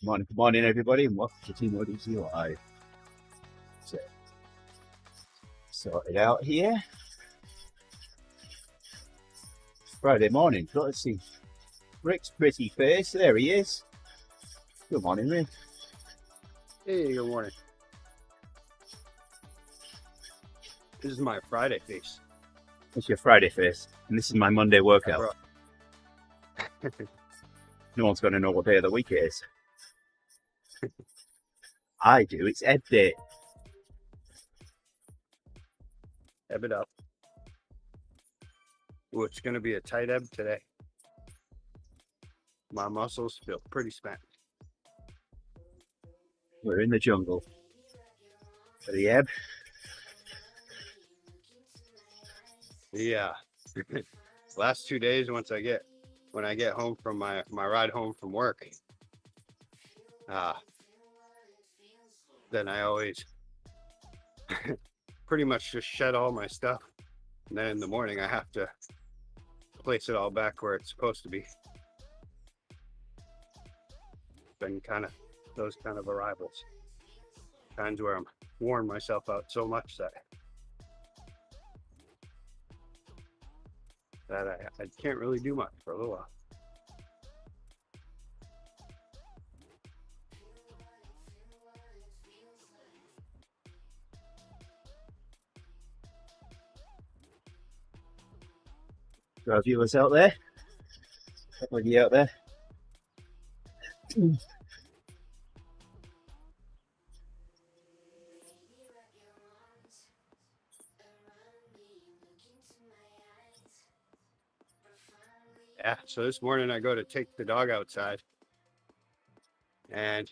Good morning, everybody, and welcome to TeamODZ Live. So, sorted out here. Friday morning. Let's see. Rick's pretty face. There he is. Good morning, Rick. Hey, good morning. This is my Friday face. It's your Friday face, and this is my Monday workout. No one's going to know what day of the week it is. I do. It's Ed Day. Ebb it up. Ooh, it's going to be a tight ebb today. My muscles feel pretty spent. We're in the jungle for the ebb. Yeah. Last 2 days, when I get home from my ride home from work, then I always pretty much just shed all my stuff. And then in the morning, I have to place it all back where it's supposed to be. Been those kind of arrivals. Times where I'm worn myself out so much that I can't really do much for a little while. For our viewers out there, a couple of you out there. Yeah, so this morning I go to take the dog outside and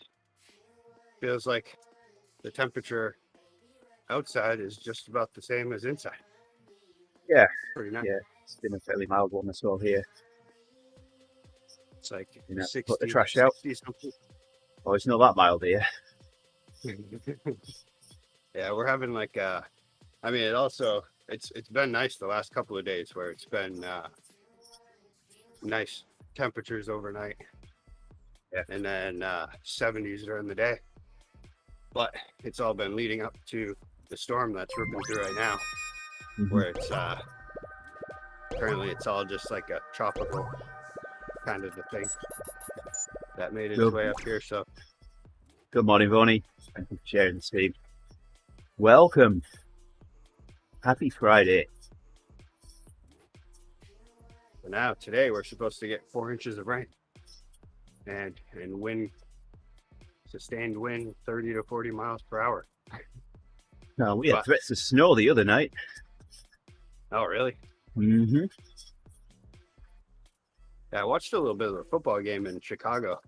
feels like the temperature outside is just about the same as inside. Yeah, pretty nice. Yeah, it's been a fairly mild one as well here. It's like 60, put the trash out. Something. Oh, it's not that mild here. Yeah, we're having like it's been nice the last couple of days where it's been nice temperatures overnight. Yeah. And then 70s during the day. But it's all been leading up to the storm that's ripping through right now. Mm-hmm. Where it's apparently it's all just like a tropical kind of a thing that made its way up here. So good morning, Vonnie. Thank you for sharing the stream. Welcome. Happy Friday. So now today we're supposed to get 4 inches of rain and wind, sustained wind 30 to 40 miles per hour. No, we had threats of snow the other night. Oh, really? Mm-hmm. Yeah, I watched a little bit of the football game in Chicago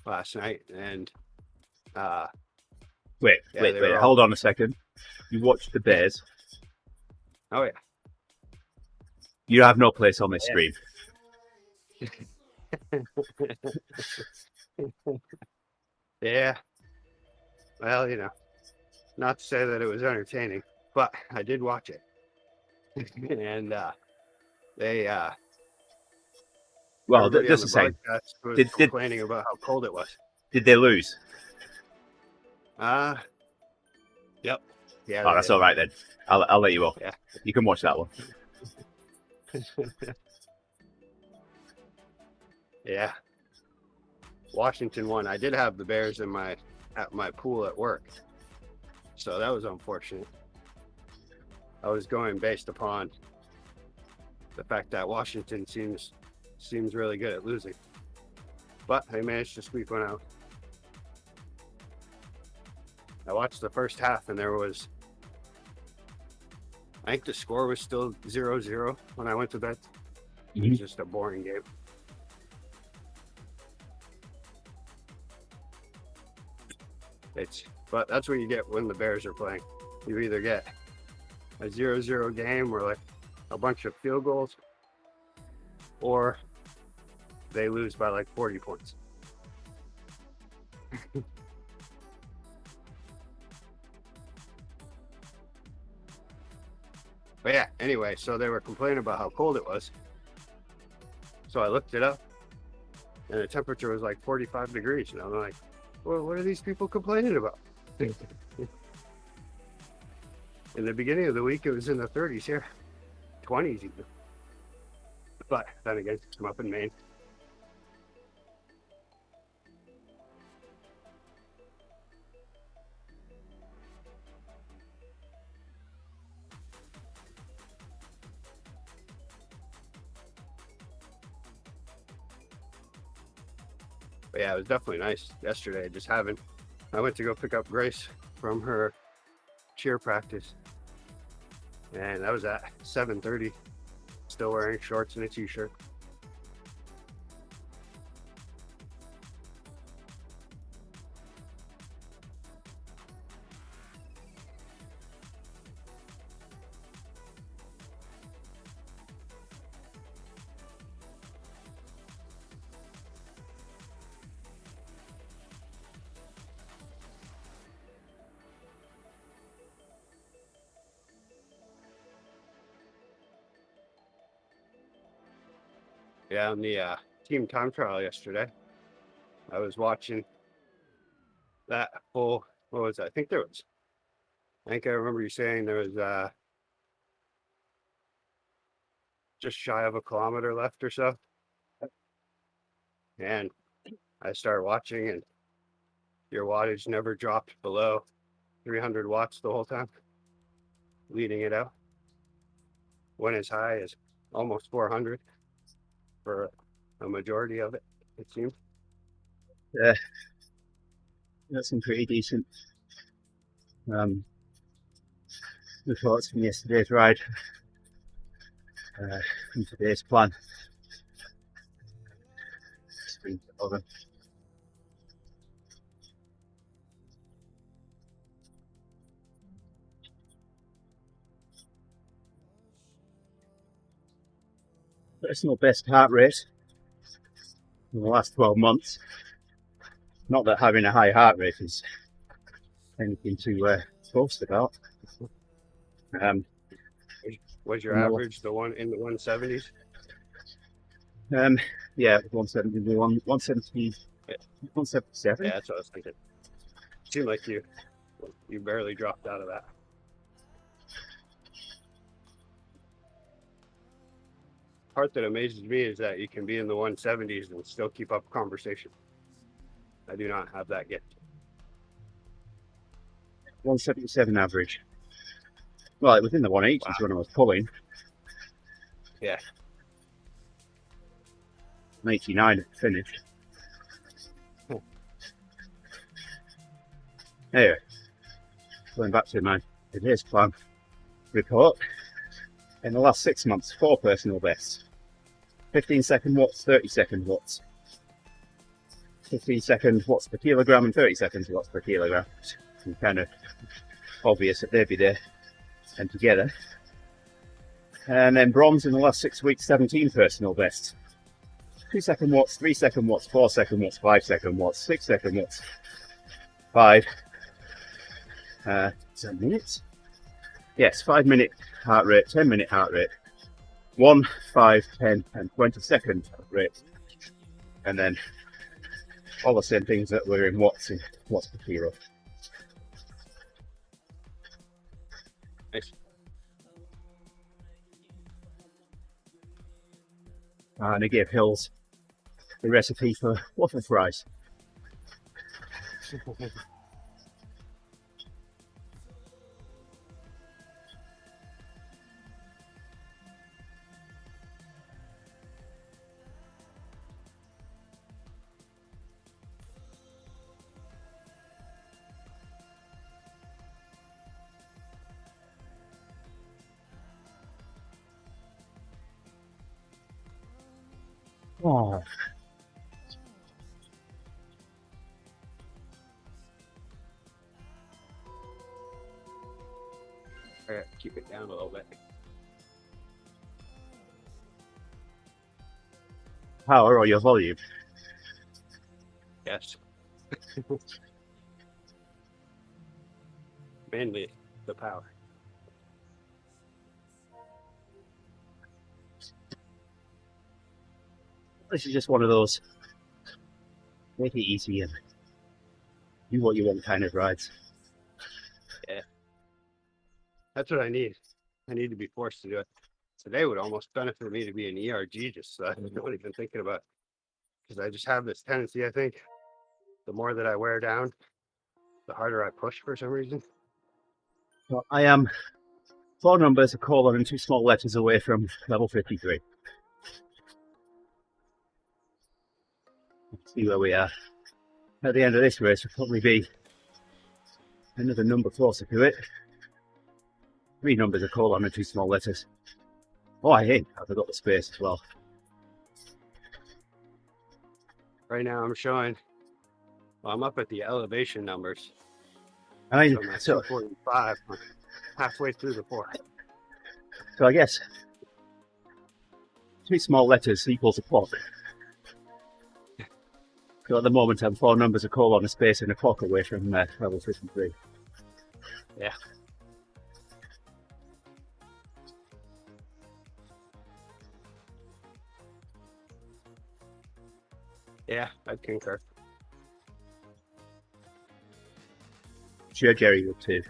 last night, and wait, hold on a second. You watched the Bears? Oh, yeah. You have no place on this stream. Yeah. Well, not to say that it was entertaining, but I did watch it. And they well, just a second. Was complaining about how cold it was. Did they lose? Yep. Yeah. Oh, that's all right then. I'll let you off. Yeah. You can watch that one. Yeah. Washington won. I did have the Bears at my pool at work, so that was unfortunate. I was going based upon the fact that Washington seems really good at losing, but they managed to squeak one out. I watched the first half, and I think the score was still 0-0 when I went to bed. Mm-hmm. It was just a boring game. But that's what you get when the Bears are playing. You either get a 0-0 game where like a bunch of field goals, or they lose by like 40 points. But yeah, anyway, so they were complaining about how cold it was. So I looked it up, and the temperature was like 45 degrees. And I'm like, well, what are these people complaining about? In the beginning of the week, it was in the 30s here, 20s even. But then again, I'm up in Maine. But yeah, it was definitely nice yesterday. I went to go pick up Grace from her cheer practice, and that was at 7:30. Still wearing shorts and a t-shirt. Yeah, on the team time trial yesterday, I was watching that full, what was that? I think I remember you saying there was just shy of a kilometer left or so. And I started watching, and your wattage never dropped below 300 watts the whole time, leading it out. Went as high as almost 400 for a majority of it, it seemed. Yeah, that's some pretty decent reports from yesterday's ride and today's plan. Screen over. Personal best heart rate in the last 12 months. Not that having a high heart rate is anything to boast about. Was your average the one in the 170s? Yeah, 170, 170, 177. Yeah, that's what I was thinking. Seemed like you barely dropped out of that. Part that amazes me is that you can be in the 170s and still keep up conversation. I do not have that gift. 177 average. Well, it was in the 180s when I was pulling. Yeah. 89 at the finish. Anyway, going back to my today's plan report. In the last 6 months, 4 personal bests. 15-second watts, 30-second watts. 15-second watts per kilogram and 30-second watts per kilogram. It's kind of obvious that they'd be there and together. And then bronze in the last 6 weeks, 17 personal bests. 2-second watts, 3-second watts, 4-second watts, 5-second watts, 6-second watts, 5. 10 minutes? Yes, 5-minute heart rate, 10-minute heart rate. 1, 5, 10, and 20-second heart rate. And then all the same things that were in watts per kilo. Nice. And I gave Hills the recipe for waffle fries. Oh. All right, keep it down a little bit. Power or your volume? Yes. Mainly the power. This is just one of those Make it easy and do what you want kind of rides. That's what I need. I need to be forced to do it. Today would almost benefit me to be an ERG, just so I'm not even thinking about it. Because I just have this tendency, I think, the more that I wear down, the harder I push for some reason. So I am 4 numbers, a colon, and 2 small letters away from level 53. Let's see where we are. At the end of this race, will probably be another number closer to it. 3 numbers, a colon, and 2 small letters. Oh, I forgot the space as well. Right now I'm showing, well, I'm up at the elevation numbers. I mean, So I'm at so 245, halfway through the 4. I guess 2 small letters equals a clock. So at the moment I'm 4 numbers, a colon, a space, and a clock away from level 53. Yeah. Yeah, I'd concur. Sure, Gerrie would too.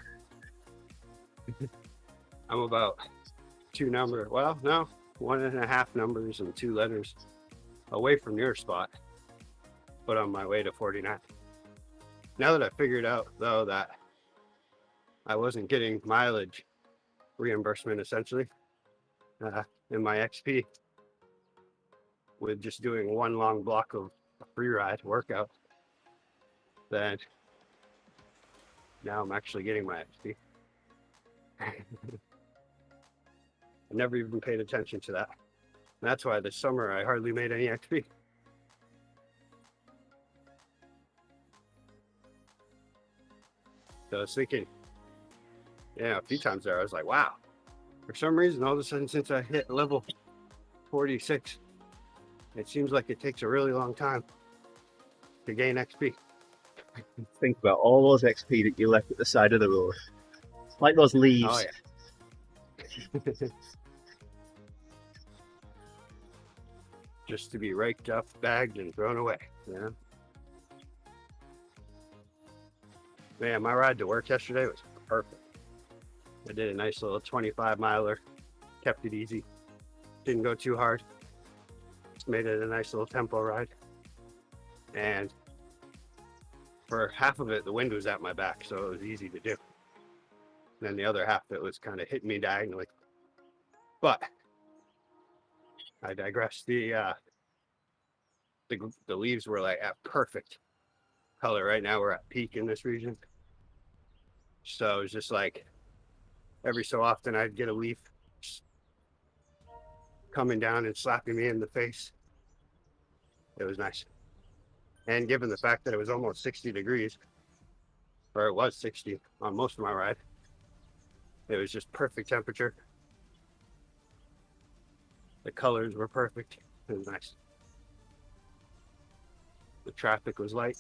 I'm about 2 numbers, well, no, 1.5 numbers and 2 letters away from your spot, but on my way to 49. Now that I figured out, though, that I wasn't getting mileage reimbursement, essentially, in my XP with just doing one long block of a free ride workout, then now I'm actually getting my XP. I never even paid attention to that. And that's why this summer I hardly made any XP. So I was thinking, yeah, a few times there I was like, wow. For some reason, all of a sudden, since I hit level 46, it seems like it takes a really long time to gain XP. Think about all those XP that you left at the side of the road. Like those leaves. Oh, yeah. Just to be raked up, bagged, and thrown away. Yeah. Man, my ride to work yesterday was perfect. I did a nice little 25 miler, kept it easy, didn't go too hard, just made it a nice little tempo ride. And for half of it, the wind was at my back, so it was easy to do. And then the other half, it was kind of hitting me diagonally. But I digress. The leaves were like at perfect color. Right now we're at peak in this region. So it was just like every so often I'd get a leaf coming down and slapping me in the face. It was nice. And given the fact that it was almost 60 degrees, or it was 60 on most of my ride, it was just perfect temperature. The colors were perfect. It was nice. The traffic was light.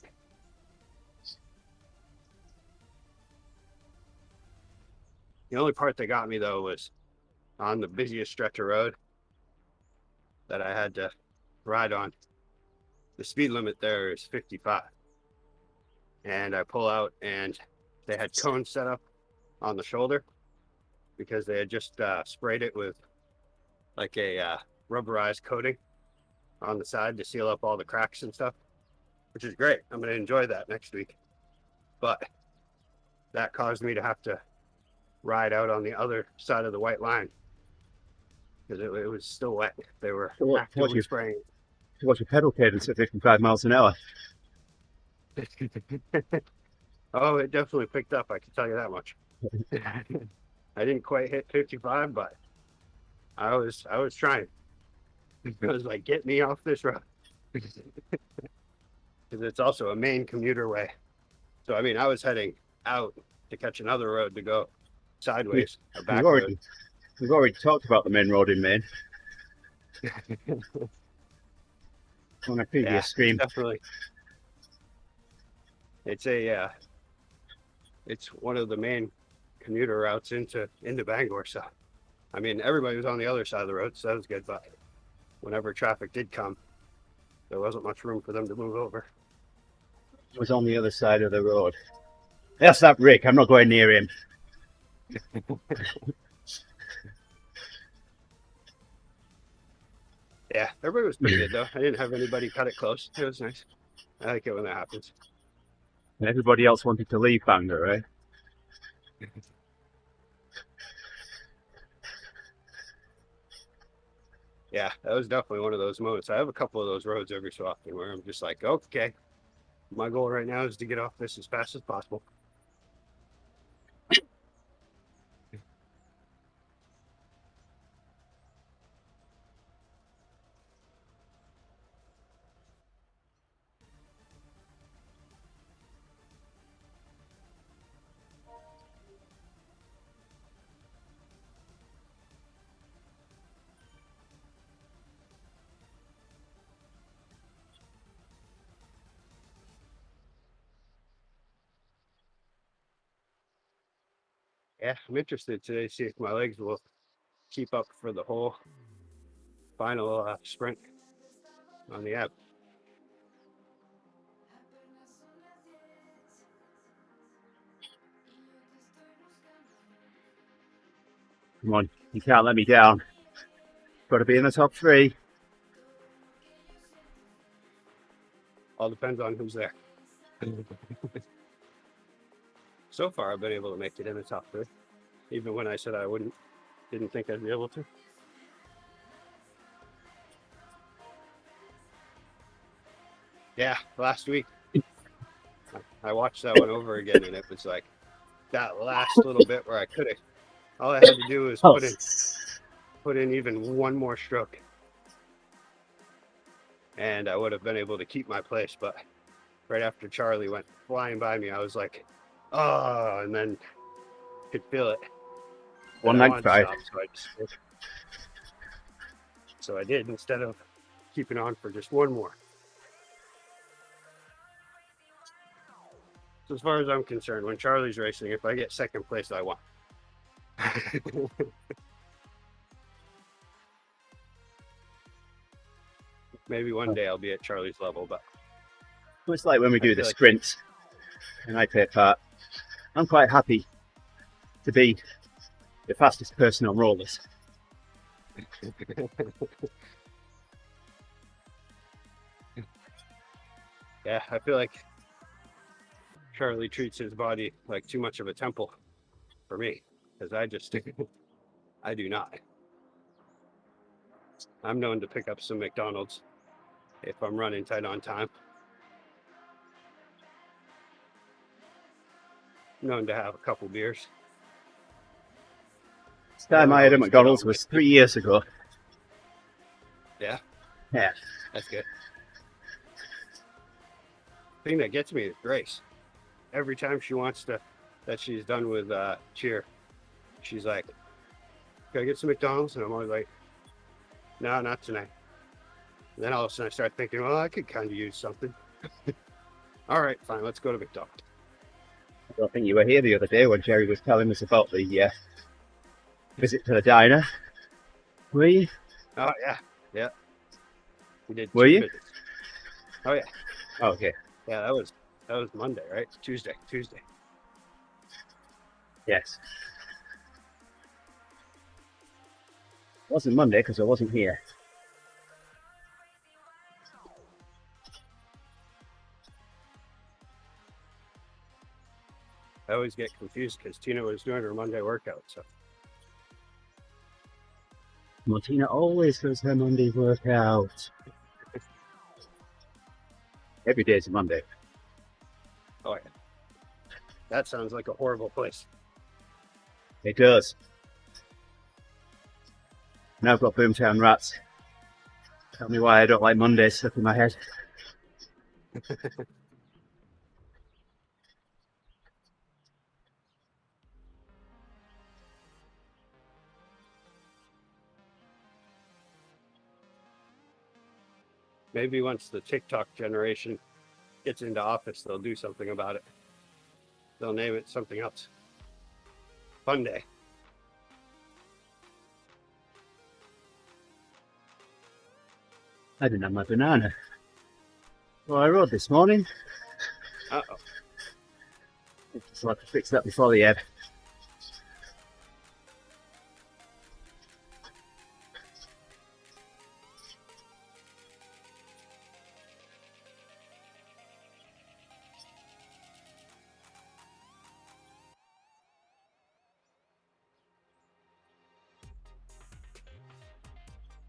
The only part that got me, though, was on the busiest stretch of road that I had to ride on. The speed limit there is 55. And I pull out, and they had cones set up on the shoulder because they had just sprayed it with like a rubberized coating on the side to seal up all the cracks and stuff, which is great. I'm going to enjoy that next week. But that caused me to have to ride out on the other side of the white line because it was still wet. They were actively spraying. To watch your pedal cadence at 55 miles an hour. Oh, it definitely picked up, I can tell you that much. I didn't quite hit 55, but I was trying. I was like, get me off this road. Because it's also a main commuter way. So, I mean, I was heading out to catch another road to go sideways. We've already talked about the main road in Maine. On a previous stream. Definitely. It's it's one of the main commuter routes into Bangor. So, I mean, everybody was on the other side of the road, so that was good. But whenever traffic did come, there wasn't much room for them to move over. was on the other side of the road. That's that Rick. I'm not going near him. Yeah, everybody was pretty good though. I didn't have anybody cut it close. It was nice. I like it when that happens. And everybody else wanted to leave Bangor, right? Yeah, that was definitely one of those moments. I have a couple of those roads every so often where I'm just like, okay, my goal right now is to get off this as fast as possible. Yeah, I'm interested today to see if my legs will keep up for the whole final sprint on the app. Come on, you can't let me down. Got to be in the top 3. All depends on who's there. So far, I've been able to make it in the top 3, even when I said I wouldn't. Didn't think I'd be able to. Yeah, last week I watched that one over again, and it was like that last little bit where I could have. All I had to do was put in even one more stroke, and I would have been able to keep my place. But right after Charlie went flying by me, I was like, oh, and then could feel it. One And I night wanted to fight. stop, so I did instead of keeping on for just one more. So as far as I'm concerned, when Charlie's racing, if I get second place, I won. Maybe one day I'll be at Charlie's level, but It's like when we do the feel like- sprints and I take part. I'm quite happy to be the fastest person on rollers. yeah, I feel like Charlie treats his body like too much of a temple for me, because I do not. I'm known to pick up some McDonald's if I'm running tight on time. Known to have a couple beers. Last time I had a McDonald's was 3 years ago. Yeah, Yeah. that's good. Thing that gets me is Grace. Every time she wants to, that she's done with cheer, she's like, "Can I get some McDonald's?" And I'm always like, "No, not tonight." And then all of a sudden I start thinking, well, I could kind of use something. All right, fine, let's go to McDonald's. I don't think you were here the other day when Gerrie was telling us about the visit to the diner. Were you? Oh yeah. We did. Were 2 you? visits. Oh yeah. Oh, okay. Yeah, that was Monday, right? Tuesday. Yes. It wasn't Monday because I wasn't here. I always get confused because Tina was doing her Monday workout. So Martina always does her Monday workout. Every day is a Monday. oh yeah, that sounds like a horrible place. It does. Now I've got Boomtown Rats. Tell me why I don't like Mondays stuck in my head. Maybe once the TikTok generation gets into office, they'll do something about it. They'll name it something else. Fun day. I didn't have my banana. Well, I rode this morning. Uh-oh. So I have to fix that before the ebb.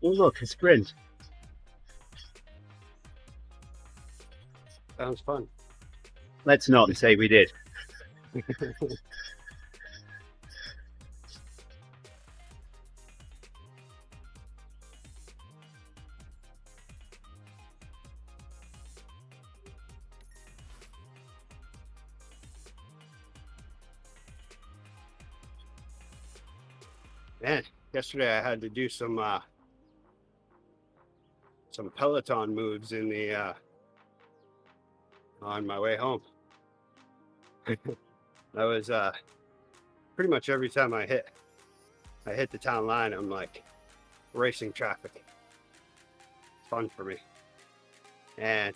Oh look, a sprint. Sounds fun. Let's not say we did. Man, yesterday I had to do some Peloton moves in the on my way home. That was pretty much every time I hit the town line, I'm like racing traffic. It's fun for me. And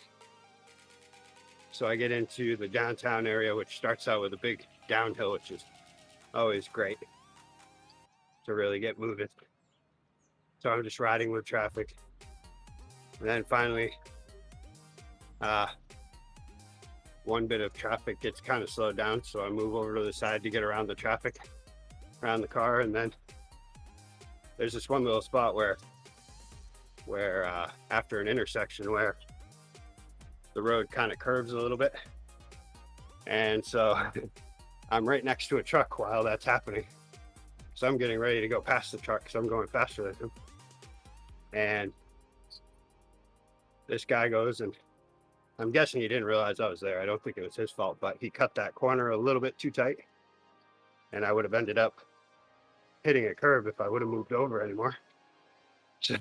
so I get into the downtown area, which starts out with a big downhill, which is always great to really get moving. So I'm just riding with traffic. And then finally, one bit of traffic gets kind of slowed down. So I move over to the side to get around the traffic, around the car. And then there's this one little spot where after an intersection where the road kind of curves a little bit. And so I'm right next to a truck while that's happening. So I'm getting ready to go past the truck because I'm going faster than him. And this guy goes, and I'm guessing he didn't realize I was there. I don't think it was his fault, but he cut that corner a little bit too tight. And I would have ended up hitting a curb if I would have moved over anymore. So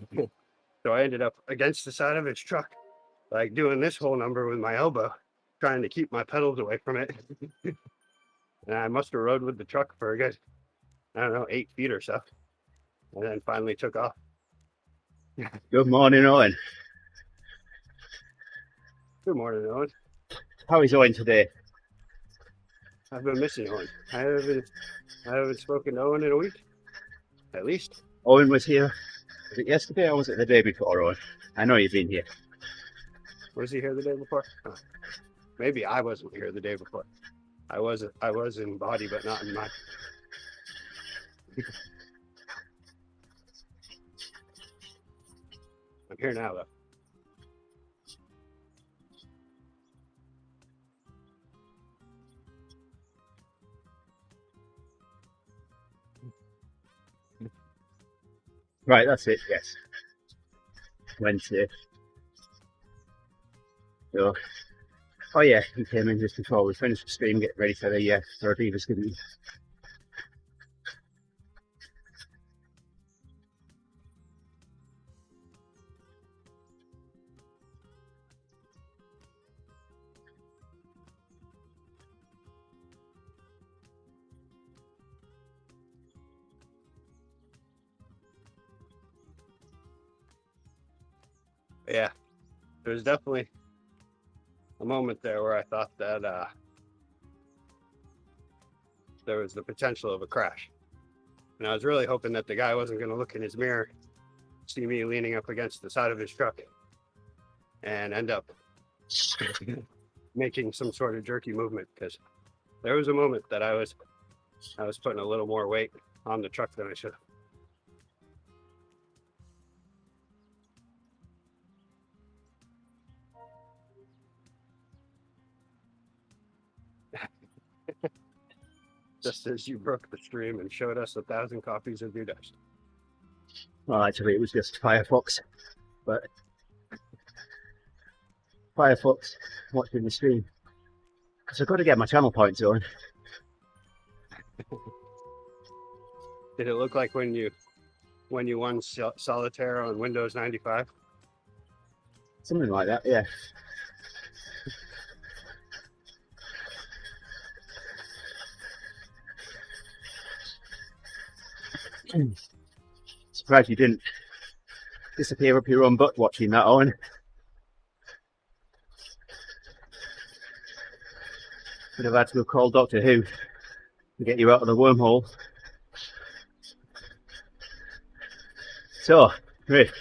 I ended up against the side of his truck, like doing this whole number with my elbow, trying to keep my pedals away from it. And I must have rode with the truck for a good, I don't know, 8 feet or so. And then finally took off. Good morning, Owen. Good morning, Owen. How is Owen today? I've been missing Owen. I haven't spoken to Owen in a week, at least. Owen was here. Was it yesterday or was it the day before, Owen? I know you've been here. Was he here the day before? Huh. Maybe I wasn't here the day before. I was in body, but not in mind. I'm here now, though. Right, that's it, yes. Wednesday. So, oh yeah, he came in just before we finished the stream, getting ready for the Divas Giving. Yeah, there was definitely a moment there where I thought that there was the potential of a crash. And I was really hoping that the guy wasn't going to look in his mirror, see me leaning up against the side of his truck, and end up making some sort of jerky movement, because there was a moment that I was putting a little more weight on the truck than I should have. Just as you broke the stream and showed us 1,000 copies of your dust. Well, actually, it was just Firefox, but Firefox watching the stream. Because I've got to get my channel points on. Did it look like when you won Solitaire on Windows 95? Something like that, yeah. Surprised you didn't disappear up your own butt watching that, Owen. have had to have called Doctor Who to get you out of the wormhole. So, Rick,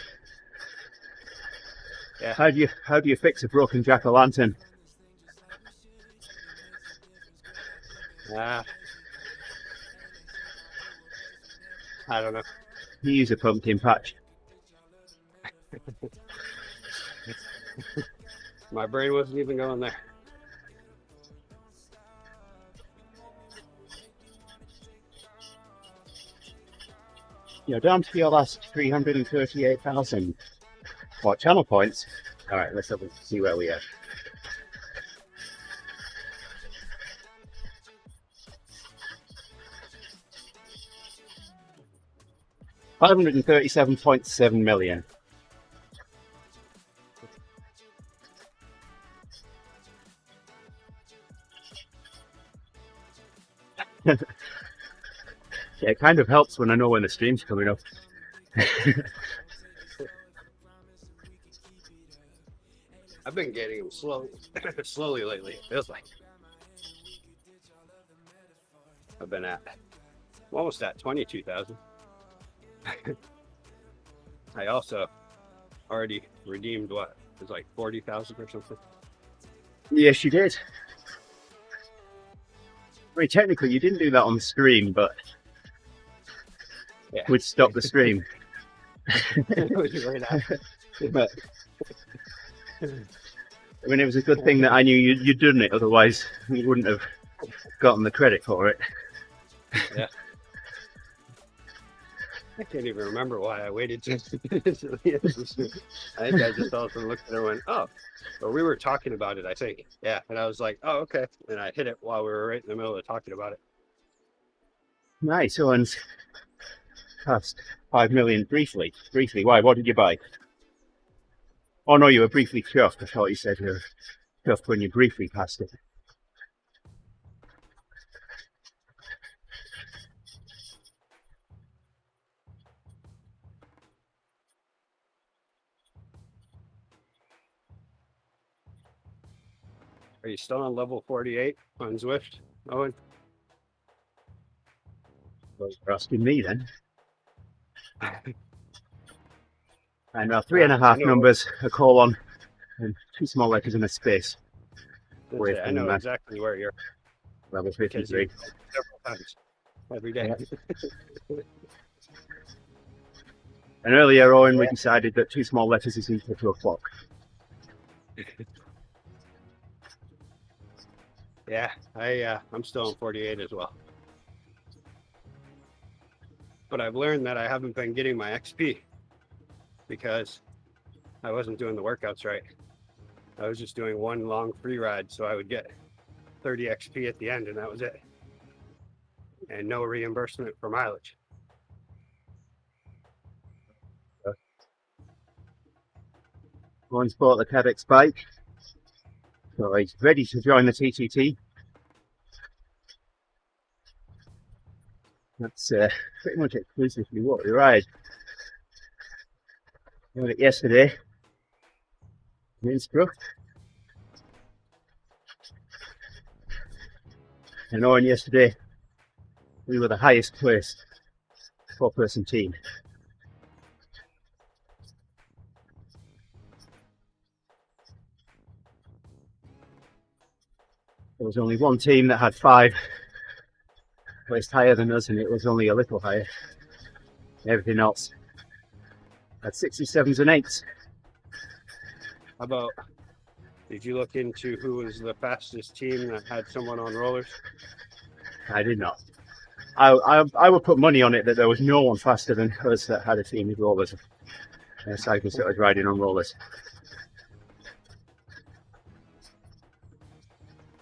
Yeah. how do you fix a broken jack-o'-lantern? I don't know. You use a pumpkin patch. My brain wasn't even going there. You're down to your last 338,000. What, channel points? All right, let's see where we are. $537.7 million. Yeah, it kind of helps when I know when the stream's coming up. I've been getting them slowly lately. It feels like I've been I'm almost at 22,000. I also already redeemed what it was like 40,000 or something. Yes, you did. I mean, technically, you didn't do that on the stream, but Yeah. we'd stop the stream. But I mean, it was a good thing that I knew you'd done it. Otherwise, you wouldn't have gotten the credit for it. Yeah. I can't even remember why I waited to the end of the stream. I think I just also looked at it and went, oh, or we were talking about it, I think. Yeah. And I was like, oh, okay. And I hit it while we were right in the middle of talking about it. Nice. Owen's passed 5 million briefly. Briefly. Why? What did you buy? Oh no, you were briefly chuffed. I thought you said you were chuffed when you briefly passed it. Are you still on level 48 on Zwift, Owen? Well, you're asking me then. And 3.5 numbers, a colon, and 2 small letters in a space. Away I from know that. exactly where you're Level because 53. you several times every day. And earlier, Owen, we decided that 2 small letters is equal to a clock. Yeah, I'm still on 48 as well. But I've learned that I haven't been getting my XP because I wasn't doing the workouts right. I was just doing one long free ride, so I would get 30 XP at the end, and that was it. And no reimbursement for mileage. Owen's bought the TEDx bike, so he's ready to join the TTT. That's pretty much exclusively what we ride. We had it yesterday in Innsbruck. And Owen, yesterday we were the highest placed 4-person team. There was only one team that had 5 placed higher than us, and it was only a little higher. Everything else had 67s and 8s. How about, did you look into who was the fastest team that had someone on rollers? I did not. I would put money on it that there was no one faster than us that had a team with rollers. Cyclists that was riding on rollers.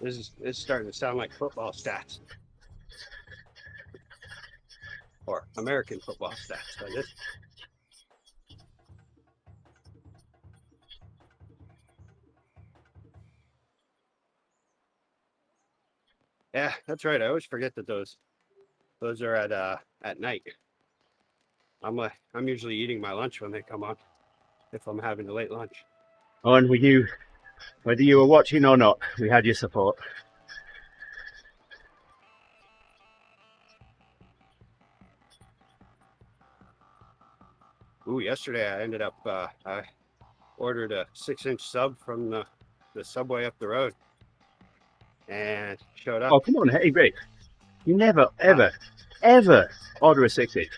This is starting to sound like football stats. Or American football stats, but this. Yeah, that's right. I always forget that those are at night. I'm usually eating my lunch when they come on, if I'm having a late lunch. Oh, and we knew whether you were watching or not, we had your support. Ooh, yesterday I ended up, I ordered a 6-inch sub from the Subway up the road and showed up. Oh, come on, hey, Rick. You never, ever order a 6-inch.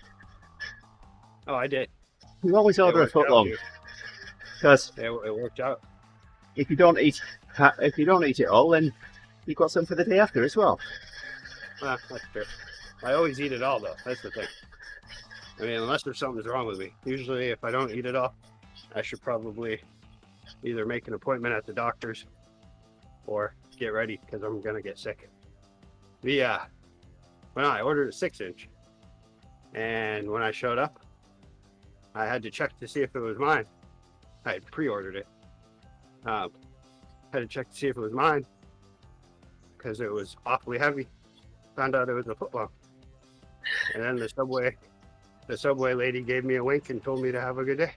Oh, I did. You always order a worked foot out, long. dude. Because It worked out. if you don't eat it all, then you've got some for the day after as well. That's true. I always eat it all, though. That's the thing. I mean, unless there's something's wrong with me. Usually, if I don't eat it all, I should probably either make an appointment at the doctor's or get ready because I'm gonna get sick. When I ordered a 6-inch, and when I showed up, I had to check to see if it was mine. I had pre-ordered it. Had to check to see if it was mine because it was awfully heavy. Found out it was a foot long. And then the subway lady gave me a wink and told me to have a good day.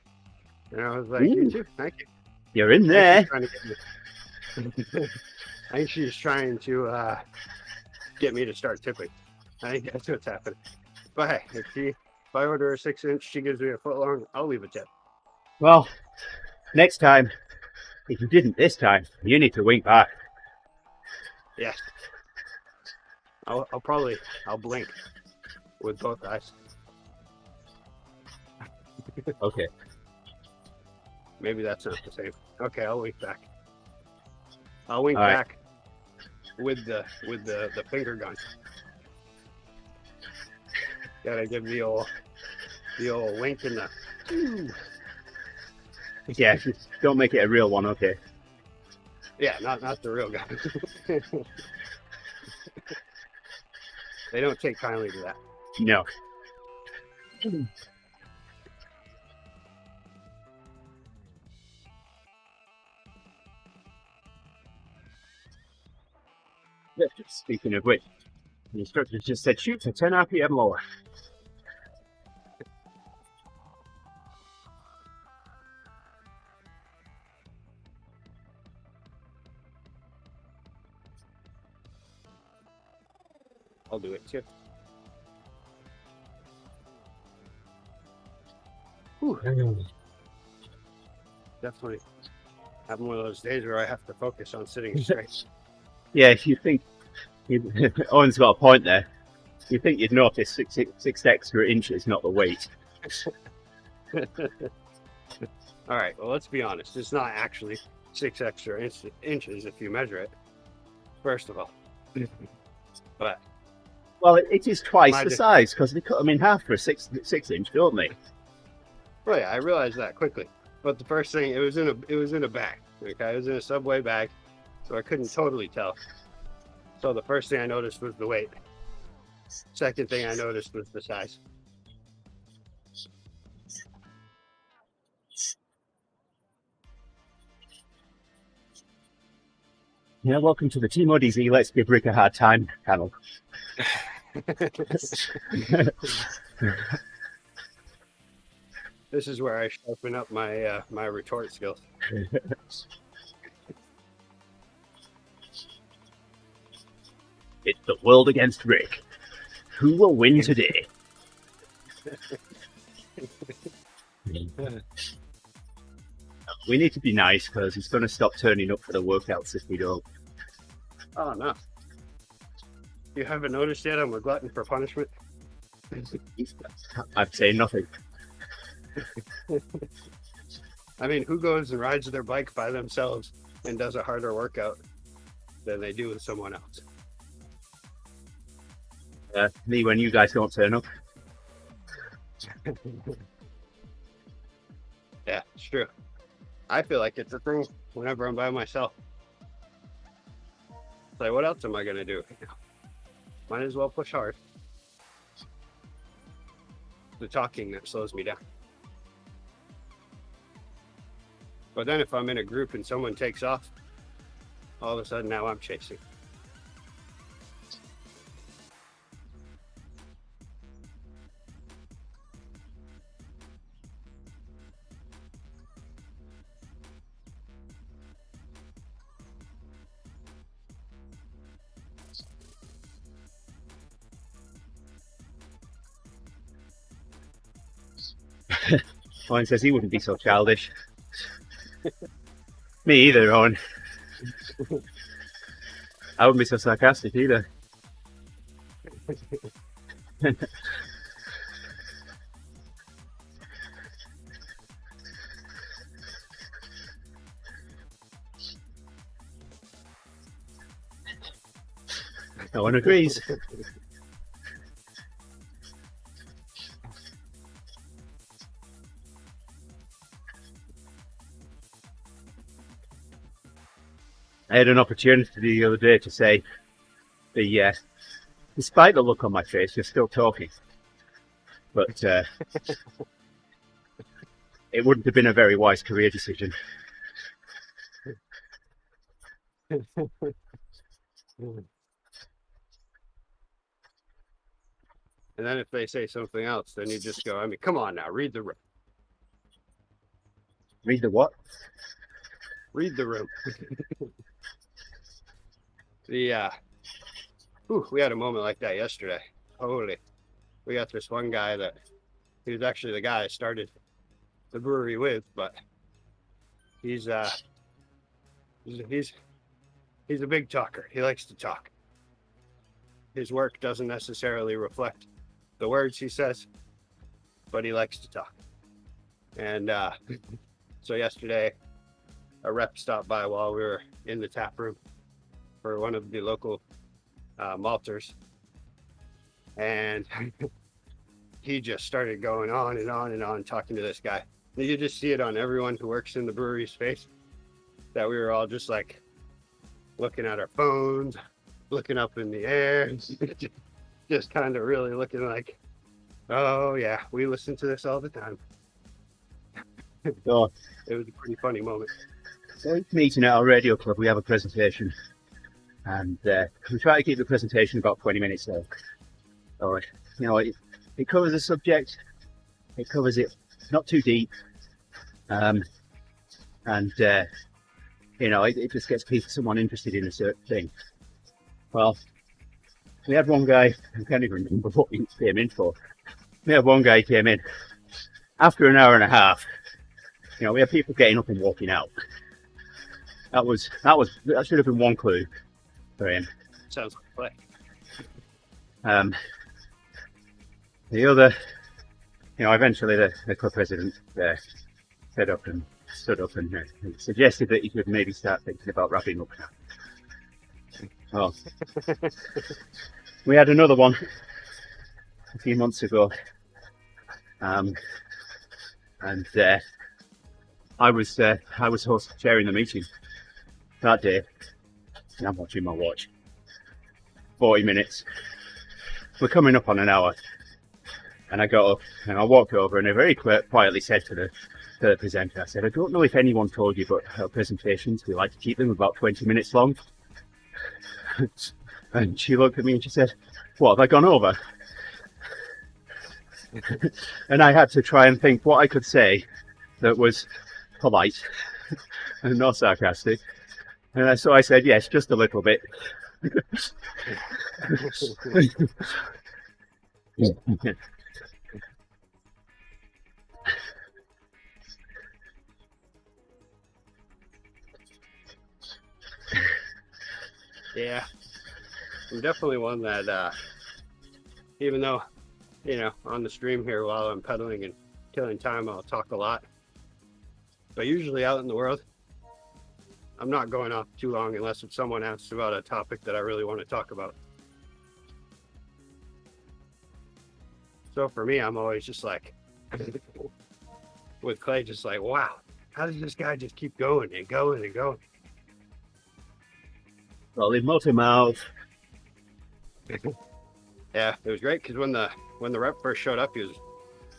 And I was like, you too, thank you. You're in there. I think she's trying to get me to start tipping. I think that's what's happening. But hey, if I order a 6-inch, she gives me a foot long, I'll leave a tip. Well, next time, if you didn't this time, you need to wink back. Yes. I'll blink with both eyes. Okay. Maybe that's not the same. Okay, I'll wink back. I'll wink All right. back with the finger gun. Gotta give the old wink in the. Yeah, just don't make it a real one, okay? Yeah, not the real gun. They don't take kindly to that. No. Speaking of which, the instructor just said shoot for 10 RPM lower. I'll do it too. Whew. Definitely having one of those days where I have to focus on sitting straight. Yeah, if you think Owen's got a point there. You think you'd notice six extra inches, not the weight. All right, well, let's be honest. It's not actually 6 extra inches if you measure it, first of all. But well, it is twice the size because they cut them in half for a 6-inch, don't they? Well, yeah, I realized that quickly. But the first thing, it was in a bag. Okay, it was in a Subway bag, so I couldn't totally tell. So the first thing I noticed was the weight. Second thing I noticed was the size. Yeah, welcome to the TeamODZ Let's Give Rick a Hard Time panel. This is where I sharpen up my my retort skills. It's the world against Rick. Who will win today? We need to be nice because he's going to stop turning up for the workouts if we don't. Oh no! You haven't noticed yet? I'm a glutton for punishment. I'd say nothing. I mean, who goes and rides their bike by themselves and does a harder workout than they do with someone else? Me when you guys don't turn up. Yeah, it's true. I feel like it's a thing whenever I'm by myself. It's like, what else am I going to do? Might as well push hard. The talking that slows me down. But then if I'm in a group and someone takes off, all of a sudden now I'm chasing. Owen says he wouldn't be so childish. Me either, Owen. I wouldn't be so sarcastic either. No one agrees. I had an opportunity the other day to say, despite the look on my face, you're still talking. But it wouldn't have been a very wise career decision. And then if they say something else, then you just go, I mean, come on now, read the room. Read the what? Read the room. We had a moment like that yesterday. Holy. We got this one guy that he was actually the guy I started the brewery with, but he's a big talker. He likes to talk. His work doesn't necessarily reflect the words he says, but he likes to talk. And so yesterday, a rep stopped by while we were in the tap room for one of the local malters, and he just started going on and on and on talking to this guy. And you just see it on everyone who works in the brewery's face that we were all just like looking at our phones, looking up in the air, just kind of really looking like, oh yeah, we listen to this all the time. So, it was a pretty funny moment. So each meeting at our radio club, we have a presentation, and we try to keep the presentation about 20 minutes long. So, you know, it covers the subject, it covers it not too deep, and you know, it just gets someone interested in a certain thing. Well, we had one guy, I can't even remember what he came in for. We had one guy came in after an hour and a half. You know, we had people getting up and walking out. That should have been one clue for him. Sounds like play. The other, you know, eventually the club president stood up and suggested that he could maybe start thinking about wrapping up now. Well, we had another one a few months ago, and I was chairing the meeting that day, and I'm watching my watch. 40 minutes. We're coming up on an hour, and I got up and I walked over and I very quietly said to the presenter, I said, I don't know if anyone told you, but our presentations, we like to keep them about 20 minutes long. And she looked at me and she said, what, have I gone over? And I had to try and think what I could say that was polite and not sarcastic. And so I said, yes, just a little bit. Yeah, I'm definitely one that, even though, you know, on the stream here while I'm pedaling and killing time, I'll talk a lot. But usually out in the world, I'm not going off too long unless it's someone asks about a topic that I really want to talk about. So for me, I'm always just like, with Clay, just like, wow, how does this guy just keep going and going and going? Well, in multi-mouth. Yeah, it was great because when the rep first showed up, he was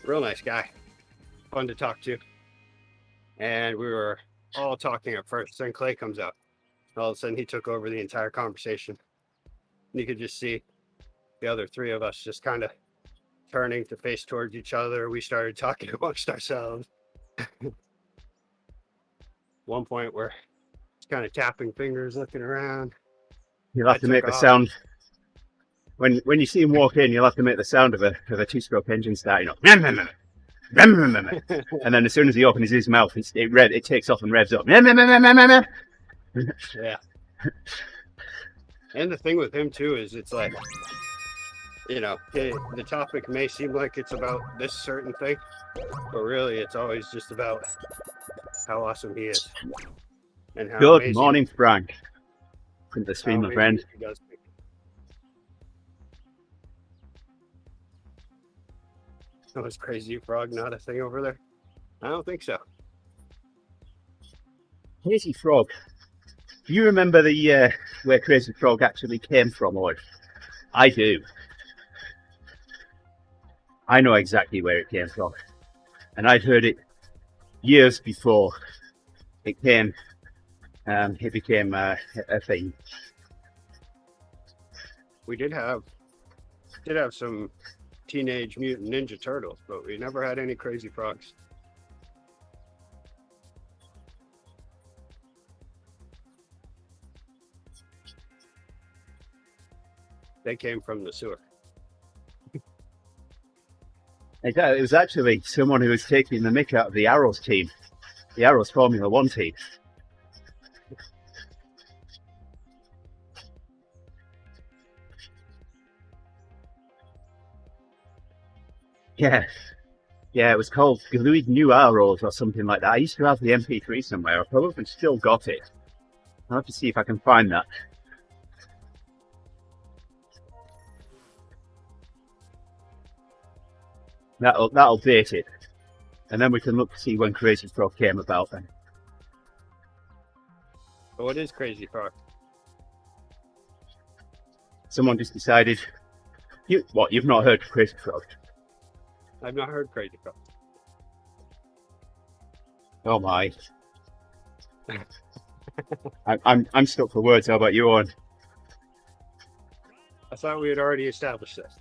a real nice guy, fun to talk to, and we were all talking at first. Then Clay comes out. All of a sudden, he took over the entire conversation. And you could just see the other three of us just kind of turning to face towards each other. We started talking amongst ourselves. One point we're just kind of tapping fingers, looking around. You'll have to make the sound. When you see him walk in, you'll have to make the sound of a two-stroke engine starting up. And then as soon as he opens his mouth, it takes off and revs up. Yeah. And the thing with him too is it's like, the topic may seem like it's about this certain thing, but really it's always just about how awesome he is. And how Good amazing, morning, Frank. Couldn't the stream, my friend. he does things. Oh, is Crazy Frog not a thing over there? I don't think so. Crazy Frog. Do you remember the where Crazy Frog actually came from, or? I do. I know exactly where it came from, and I'd heard it years before it became a thing. We did have some Teenage Mutant Ninja Turtles, but we never had any Crazy Frogs. They came from the sewer. It was actually someone who was taking the mick out of the Arrows team, the Arrows Formula One team. Yeah, it was called Glued New Arrows or something like that. I used to have the MP3 somewhere. I probably still got it. I'll have to see if I can find that. That'll date it, and then we can look to see when Crazy Frog came about. Then. But what is Crazy Frog? Someone just decided. You've not heard Crazy Frog? I've not heard Crazy Frog. Oh my! I'm stuck for words. How about you, Owen? I thought we had already established this.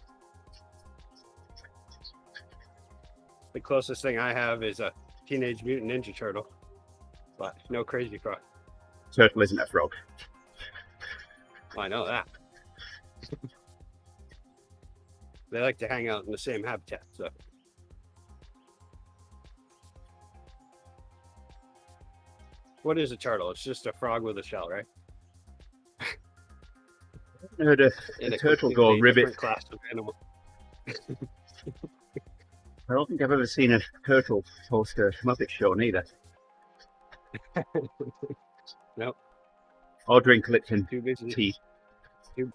The closest thing I have is a Teenage Mutant Ninja Turtle, but no Crazy Frog. Turtle isn't a frog. Well, I know that. They like to hang out in the same habitat, so. What is a turtle? It's just a frog with a shell, right? I heard a turtle go ribbit. Class of animal. I don't think I've ever seen a turtle host a Muppet show neither. Nope. Or drink Lipton Too busy. tea. Too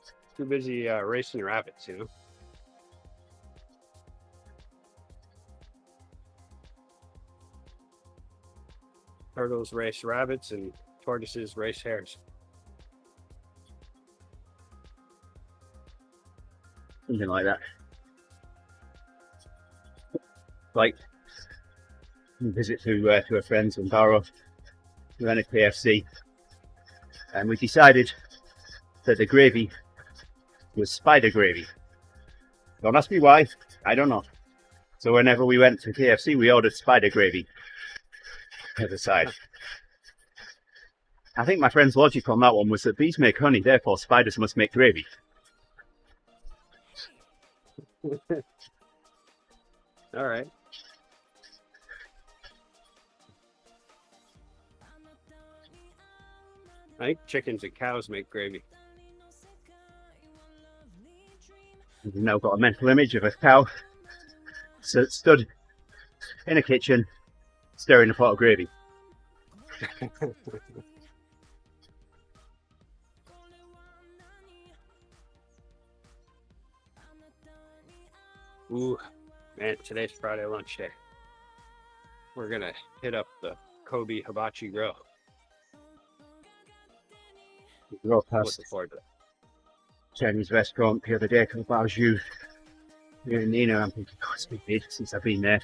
busy racing rabbits, Turtles race rabbits and tortoises race hares. Something like that. Like visit to a friend's in Barrow. We went to KFC, and we decided that the gravy was spider gravy. Don't ask me why. I don't know. So whenever we went to KFC, we ordered spider gravy as a side. I think my friend's logic on that one was that bees make honey, therefore spiders must make gravy. All right. I think chickens and cows make gravy. We've now got a mental image of a cow stood in a kitchen stirring a pot of gravy. Ooh, man, today's Friday lunch day. We're gonna hit up the Kobe Hibachi Grill. We drove past Looking forward to that. Chinese restaurant the other day called Bao Zhu here in Nina. I'm thinking, God, it's been ages since I've been there.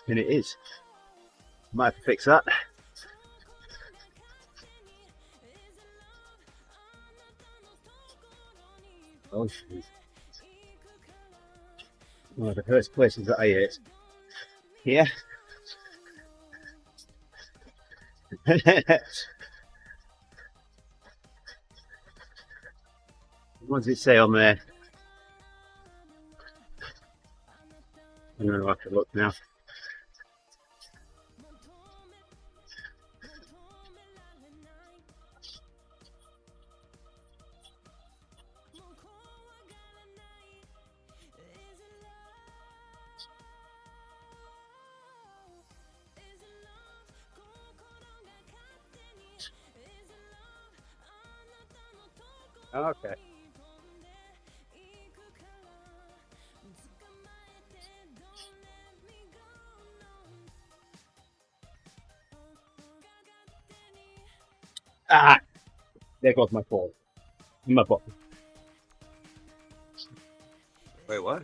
And it is. Might have to fix that. Oh, shoot. One of the first places that I ate. Here. What does it say on there? I'm going to have to look now. Okay. Ah! There goes my phone. My bottle. Wait, what?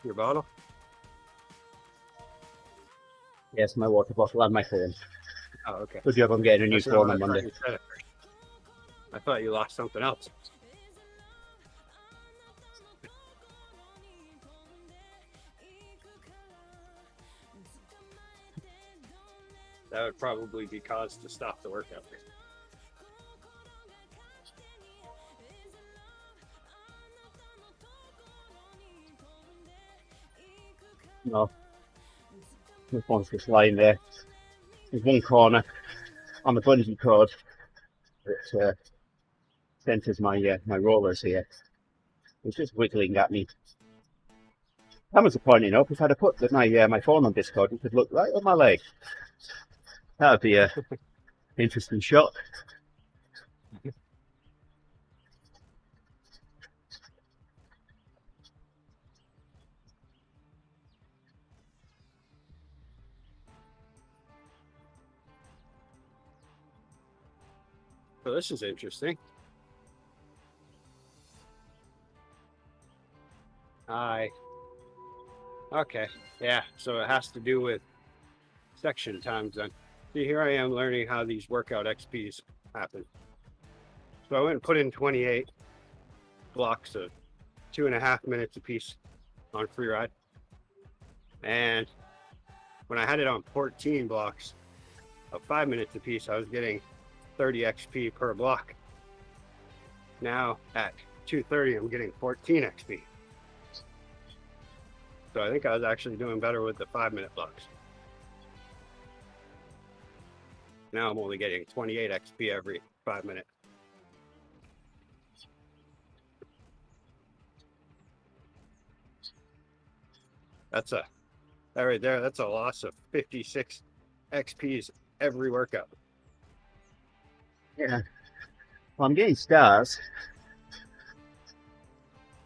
Your bottle? Yes, my water bottle and my phone. Oh, okay. Good job, I'm getting a new That's not phone what on I thought Monday. you said at first. I thought you lost something else. That would probably be cause to stop the workout. No. My phone's just lying there. There's one corner on the bungee cord that centers my rollers here. It's just wiggling at me. That was a pointing up. If I'd have put my phone on Discord, it could look right on my leg. That would be a interesting shot. So this is interesting. Okay, yeah, so it has to do with section times then. See, here I am learning how these workout XPs happen. So I went and put in 28 blocks of 2.5 minutes apiece on free ride. And when I had it on 14 blocks of 5 minutes apiece, I was getting 30 XP per block. Now at 2:30, I'm getting 14 XP. So I think I was actually doing better with the 5-minute blocks. Now I'm only getting 28 XP every 5 minutes. That right there, that's a loss of 56 XPs every workout. Yeah. Well, I'm getting stars,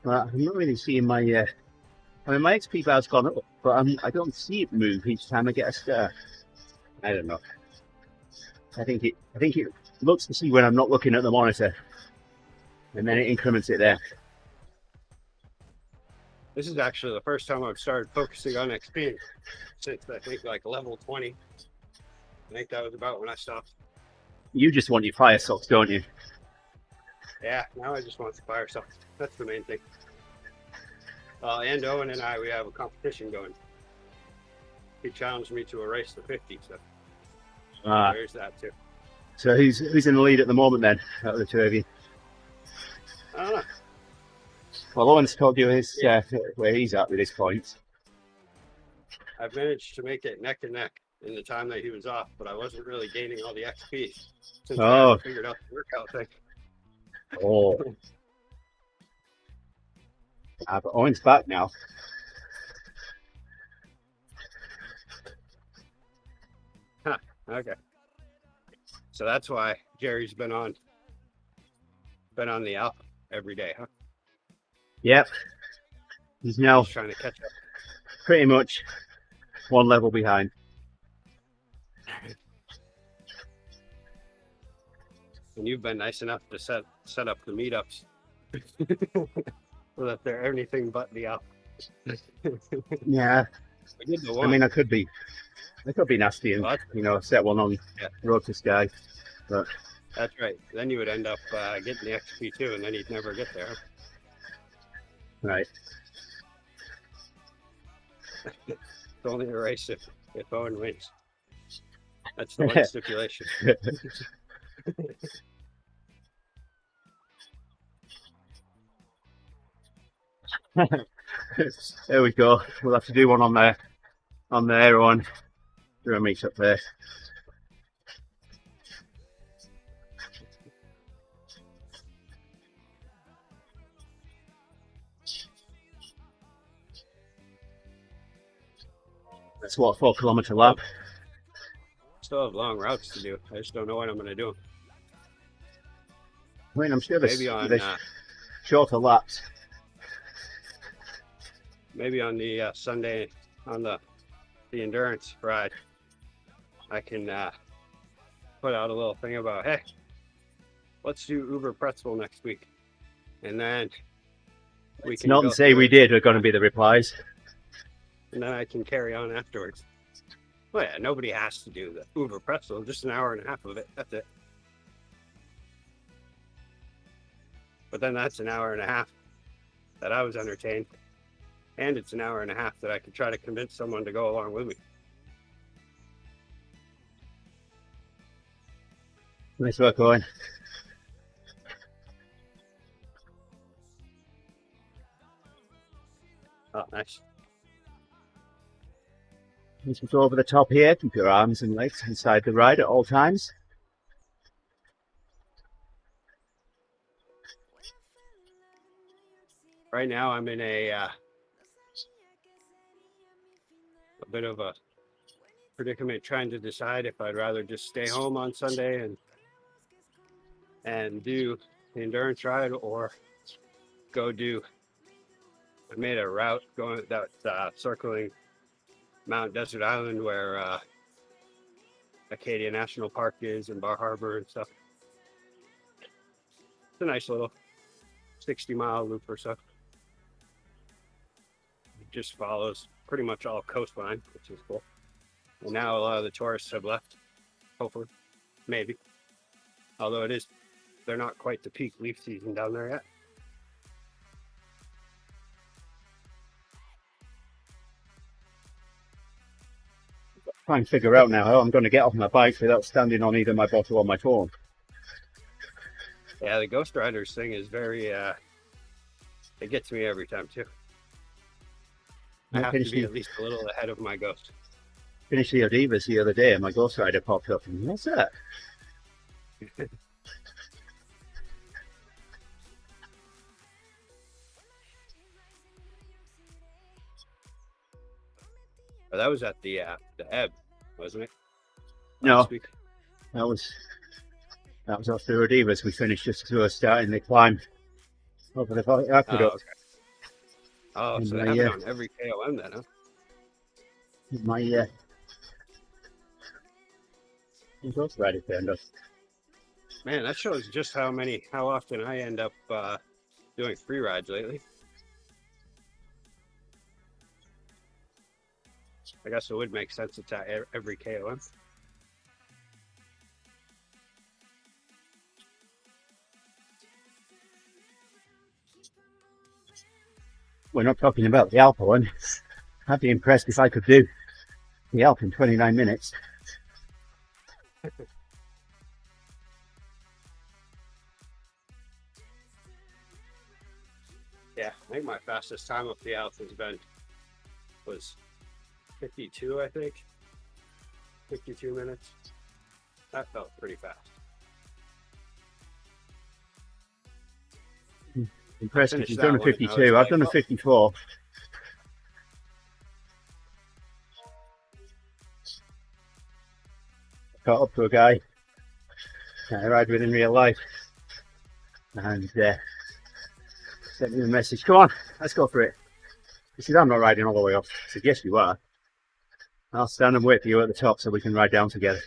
but I'm not really seeing my. I mean, my XP bar's gone up, but I don't see it move each time I get a star. I don't know. I think it looks to see when I'm not looking at the monitor, and then it increments it there. This is actually the first time I've started focusing on XP since I think like level 20. I think that was about when I stopped. You just want your fire socks, don't you? Yeah, now I just want the fire socks. That's the main thing. And Owen and I, we have a competition going. He challenged me to a race to 50, so there's that too. So who's in the lead at the moment then, out of the two of you? I don't know. Well, Owen's told you his where he's at with his points. I've managed to make it neck and neck in the time that he was off, but I wasn't really gaining all the XP since I hadn't figured out the workout thing. Oh. But Owen's back now. Huh, okay. So that's why Gerrie's been on the alpha every day, huh? Yep. He's now trying to catch up. Pretty much one level behind. And you've been nice enough to set up the meetups so that they're anything but the alpha. Yeah. We did the one. I mean, I could be nasty and set one on Road to Sky, but that's right. Then you would end up getting the XP too, and then you'd never get there. Right. It's only a race if Owen wins. That's the one stipulation. There we go. We'll have to do one on there on do a meet up there. That's what, 4 kilometer lap. Still have long routes to do. I just don't know when I'm going to do them. I mean, I'm sure Maybe on shorter laps. Maybe on the Sunday on the endurance ride, I can put out a little thing about, hey, let's do Uber Pretzel next week, and then we can Not and say we did are going to be the replies. And then I can carry on afterwards. Well, yeah, nobody has to do the Uber Pretzel, just an hour and a half of it. That's it. But then that's an hour and a half that I was entertained. And it's an hour and a half that I could try to convince someone to go along with me. Nice work, Owen. Oh, nice. As we go over the top here, keep your arms and legs inside the ride at all times. Right now I'm in a bit of a predicament trying to decide if I'd rather just stay home on Sunday and do the endurance ride or go do. I made a route going that circling Mount Desert Island where Acadia National Park is and Bar Harbor and stuff. It's a nice little 60-mile loop or so. It just follows pretty much all coastline, which is cool. And now a lot of the tourists have left, hopefully, maybe. Although they're not quite the peak leaf season down there yet. Try and figure out now how I'm going to get off my bike without standing on either my bottle or my phone. Yeah, the Ghost Riders thing is very, it gets me every time too. I have to be at least a little ahead of my Ghost. Finished the Odivas the other day and my Ghost Rider popped up and what's that? Oh, that was at the Ebb, wasn't it? No, that was after Odivas. We finished just as we were starting the climb over the aqueduct. Oh, okay. Oh, so they have it on every KOM then, huh? My Ghost Rider turned up. Man, that shows just how often I end up doing free rides lately. I guess it would make sense it's at every KOM. We're not talking about the Alpha one. I'd be impressed if I could do the Alpha in 29 minutes. Yeah, I think my fastest time up the Alpha was 52, I think. 52 minutes. That felt pretty fast. Impressed if you've done a 52. I've done a 54. Caught up to a guy I ride with in real life and sent me a message, come on, let's go for it. He said, I'm not riding all the way up. I said, yes you are. I'll stand and wait for you at the top so we can ride down together.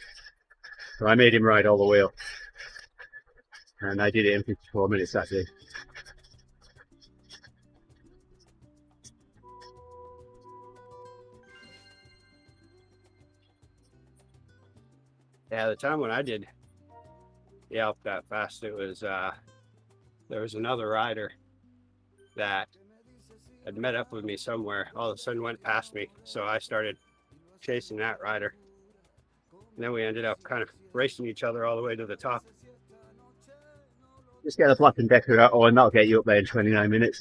So I made him ride all the way up and I did it in 54 minutes that day. Yeah, the time when I did the Alp that fast, it was there was another rider that had met up with me somewhere. All of a sudden went past me, so I started chasing that rider. And then we ended up kind of racing each other all the way to the top. Just get a Black and Decker out, and that'll get you up there in 29 minutes.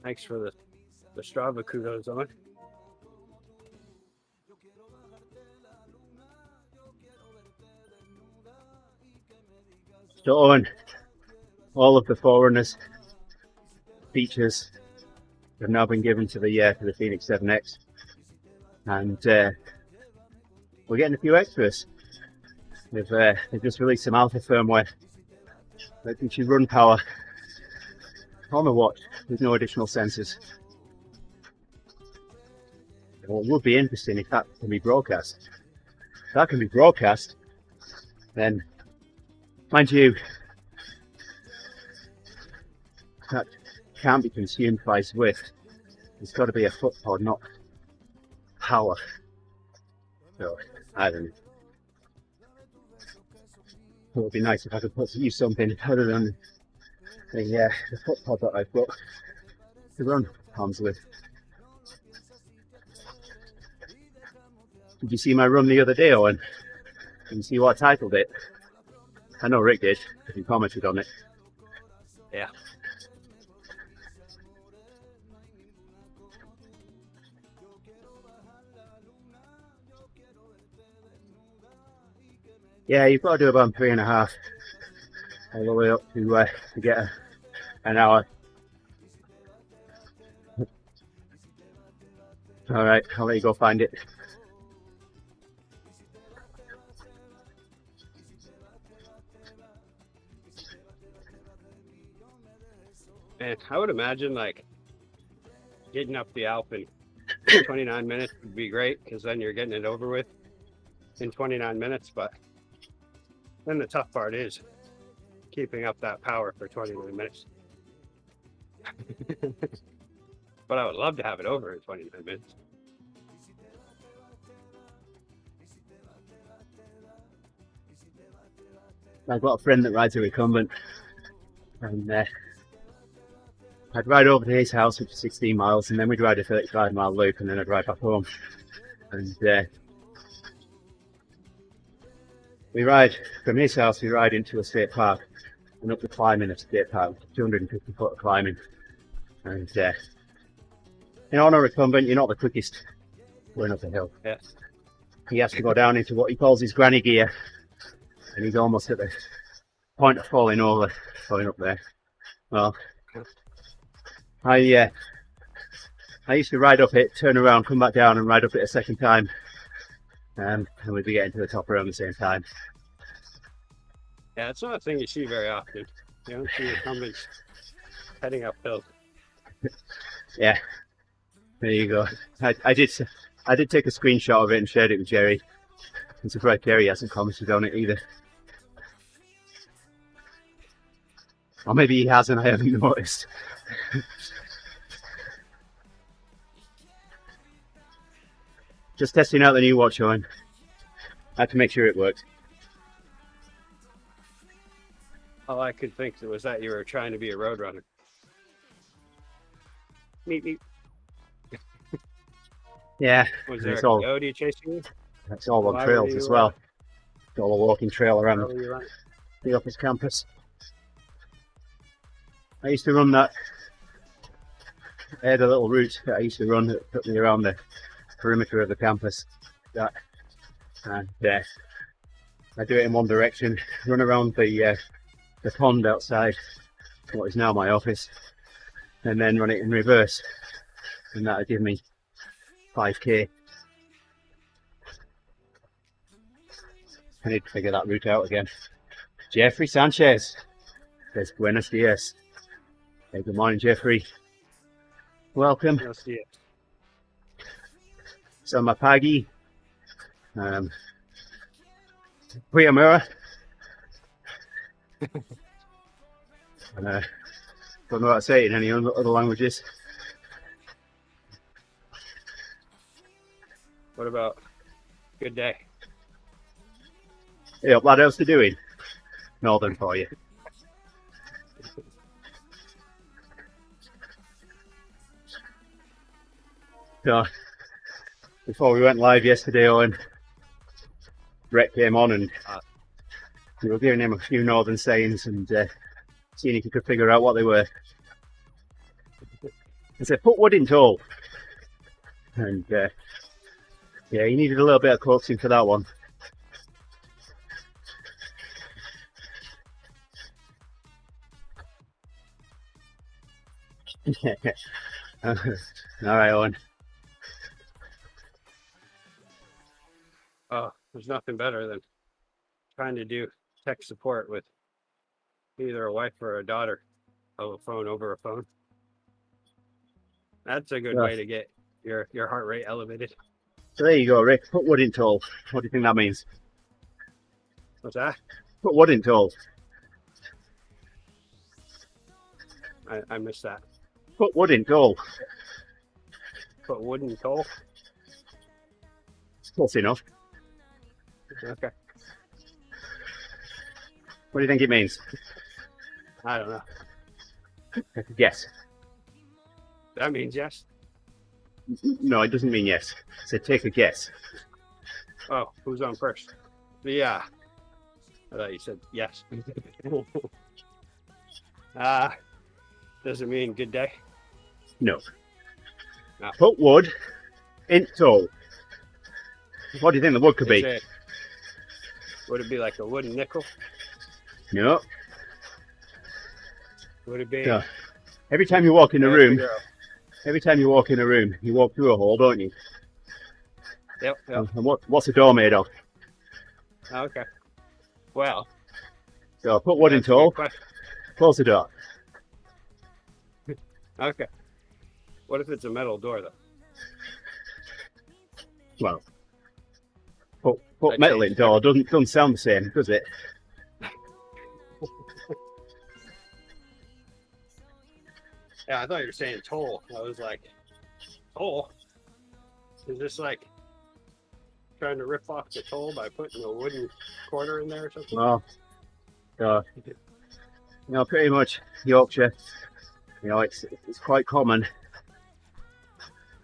Thanks for the Strava kudos on. So Owen, all of the Forerunners features have now been given to the Phoenix 7X, and we're getting a few extras. They've just released some alpha firmware that gives you run power on the watch with no additional sensors. Well, it would be interesting if that can be broadcast. If that can be broadcast, then, mind you, that can't be consumed by Zwift. It's got to be a foot pod, not power. So, I don't know. It would be nice if I could use something other than the foot pod that I've got to run arms with. Did you see my run the other day, Owen? Did you see what I titled it? I know Rick did, because he commented on it. Yeah. Yeah, you've got to do about 3.5 all the way up to get an hour. All right, I'll let you go find it. And I would imagine like getting up the Alp in 29 minutes would be great, because then you're getting it over with in 29 minutes. But then the tough part is keeping up that power for 29 minutes. But I would love to have it over in 29 minutes. I've got a friend that rides a recumbent, and I'd ride over to his house, which is 16 miles, and then we'd ride a 35-mile loop, and then I'd ride back home. And we ride from his house, we ride into a state park, and up the climb in a state park, 250 foot of climbing. And on a recumbent, you're not the quickest going up the hill. Yeah. He has to go down into what he calls his granny gear, and he's almost at the point of falling over, going up there. Well, I used to ride up it, turn around, come back down, and ride up it a second time, and we'd be getting to the top around the same time. Yeah, it's not a thing you see very often. You don't see incumbents heading uphill. Yeah, there you go. I did take a screenshot of it and shared it with Gerrie. I'm surprised Gerrie hasn't commented on it either. Or maybe he has and I haven't noticed. Just testing out the new watch, Owen. I had to make sure it worked. All I could think was that you were trying to be a road runner. Meep, meep. Yeah. Was there a all, coyote chasing you? it's all on Why trails were you as well. It's all a walking trail Why around were you running? the office campus. I used to run that. I had a little route that I used to run that took me around the perimeter of the campus. And I do it in one direction, run around the pond outside what is now my office, and then run it in reverse, and that would give me 5k. I need to figure that route out again. Jeffrey Sanchez says buenos dias. Hey, good morning, Jeffrey. Welcome. You'll see it. So my Paggy, Priamura. Don't know how to say it in any other languages. What about good day? Yeah, what else are doing? Northern for you. So, before we went live yesterday, Owen, Brett came on and we were giving him a few northern sayings and seeing if he could figure out what they were. I said, put wood in tool. And yeah, you needed a little bit of coaxing for that one. All right, Owen. Oh, there's nothing better than trying to do tech support with either a wife or a daughter of a phone over a phone. That's a good way to get your heart rate elevated. So there you go, Rick. Put wood in tool. What do you think that means? What's that? Put wood in tool. I missed that. Put wood in tool. Put wood in coal? It's close enough. Okay. What do you think it means? I don't know. Yes. That means yes. No, it doesn't mean yes. So take a guess. Oh, who's on first? Yeah. I thought you said yes. Does it mean good day? No. No. Put wood in tool. What do you think the wood could be? Would it be like a wooden nickel? No. Would it be? No. Every time you walk in a room, you walk through a hole, don't you? Yep. And what's a door made of? Okay. Well. So put wood in tool. Close the door. Okay. What if it's a metal door, though? Well, put metal in door doesn't sound the same, does it? Yeah, I thought you were saying toll. I was like, toll? Is this like trying to rip off the toll by putting a wooden quarter in there or something? Well, pretty much Yorkshire, it's quite common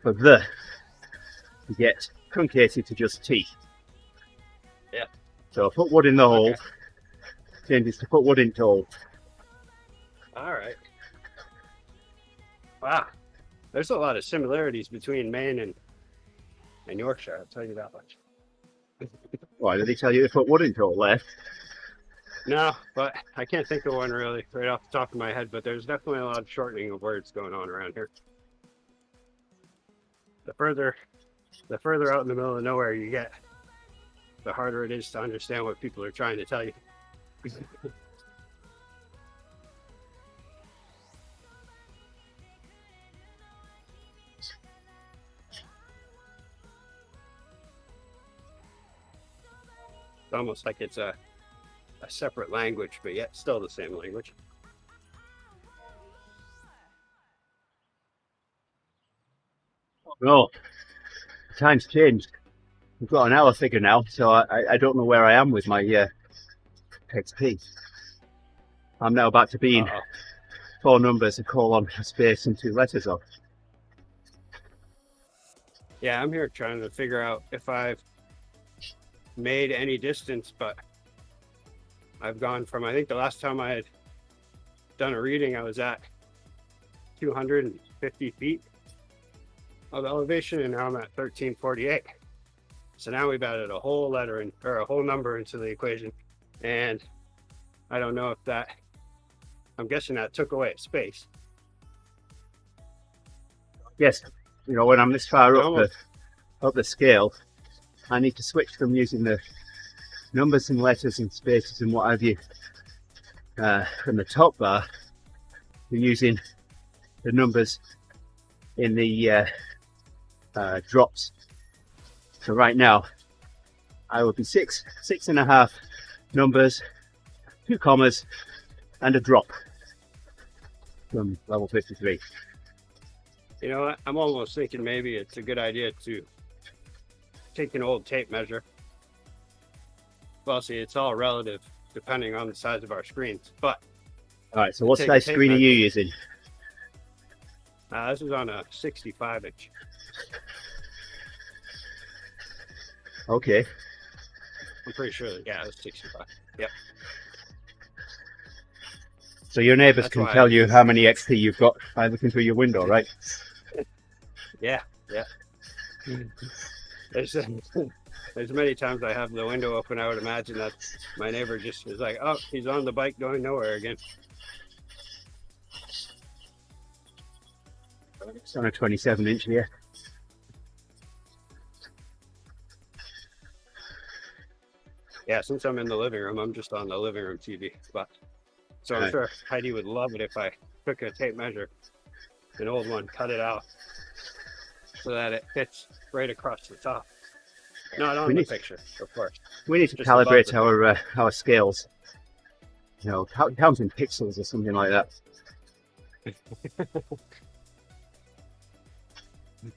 for to get truncated to just T. Yeah. So put wood in the hole, changes to put wood in tool. All right. Wow. There's a lot of similarities between Maine and Yorkshire, I'll tell you that much. Why did he tell you to put wood in tool there? No, but I can't think of one really right off the top of my head, but there's definitely a lot of shortening of words going on around here. The further out in the middle of nowhere you get, the harder it is to understand what people are trying to tell you. It's almost like it's a separate language, but yet still the same language. No, time's changed. We've got an hour figure now, so I don't know where I am with my XP. I'm now back to being 4 numbers, a colon, a space, and 2 letters off. Yeah, I'm here trying to figure out if I've made any distance, but I've gone from, I think the last time I had done a reading, I was at 250 feet of elevation, and now I'm at 1348. So now we've added a whole letter or a whole number into the equation, and I don't know if that, I'm guessing that took away a space. Yes, when I'm this far up the scale, I need to switch from using the numbers and letters and spaces and what have you from the top bar to using the numbers in the drops. So right now I would be 6.5 numbers, 2 commas, and a drop from level 53. You know what? I'm almost thinking maybe it's a good idea to take an old tape measure. Well, see, it's all relative depending on the size of our screens. But all right, so what size screen are you using? This is on a 65-inch. Okay. I'm pretty sure that, yeah, it's 65. Yep. So your neighbours That's can why tell you how many XP you've got by looking through your window, right? Yeah. There's there's many times I have the window open. I would imagine that my neighbor just is like, "Oh, he's on the bike going nowhere again." It's on a 27-inch here. Yeah, since I'm in the living room, I'm just on the living room TV. But so I'm Right. sure Heidi would love it if I took a tape measure, an old one, cut it out so that it fits right across the top. Not on the picture, of course. We need to Just above calibrate the our scales. You know, count in pixels or something like that.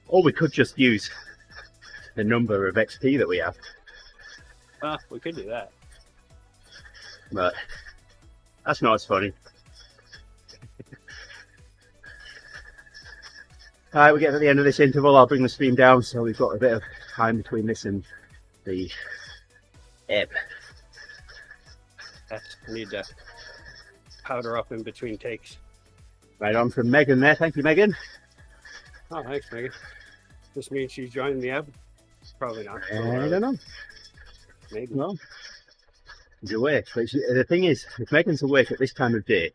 Or we could just use the number of XP that we have. We could do that. But that's not as funny. Alright, we get to the end of this interval. I'll bring the stream down so we've got a bit of time between this and the ebb. Yes, I need to powder up in between takes. Right on from Megan there. Thank you, Megan. Oh, thanks, Megan. This means she's joining the ebb? Probably not. I don't know. Maybe. Well, she's awake. But the thing is, if Megan's awake at this time of day,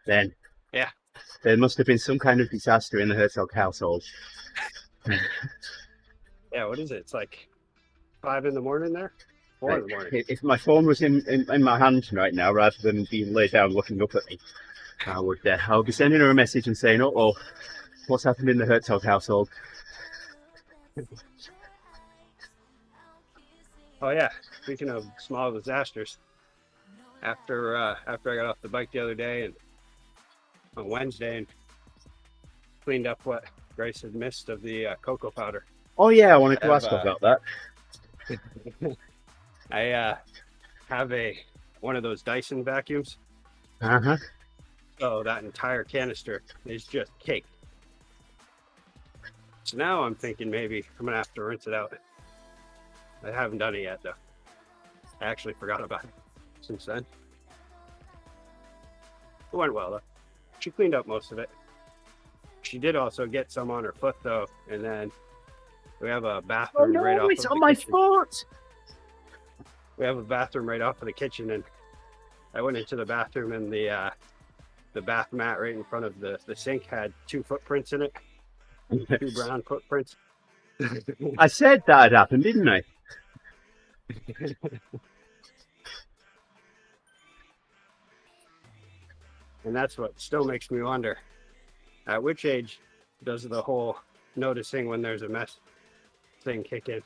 then yeah, there must have been some kind of disaster in the Herzog household. Yeah, what is it? It's like 5 in the morning there? 4 in the morning. If my phone was in my hand right now, rather than being laid down looking up at me, I would be sending her a message and saying, "Oh, what's happened in the Herzog household?" Oh yeah, speaking of small disasters, after I got off the bike the other day and on Wednesday and cleaned up what Grace had missed of the cocoa powder. Oh yeah, I wanted to ask about that. I have one of those Dyson vacuums. Uh-huh. So that entire canister is just caked. So now I'm thinking maybe I'm gonna have to rinse it out. I haven't done it yet though. I actually forgot about it since then. It went well though. She cleaned up most of it. She did also get some on her foot though, and then we have a bathroom right off it's of on the my kitchen. foot! We have a bathroom right off of the kitchen, and I went into the bathroom and the bath mat right in front of the sink had 2 footprints in it. 2 brown footprints. I said that had happened, didn't I? And that's what still makes me wonder, at which age does the whole noticing when there's a mess thing kick in?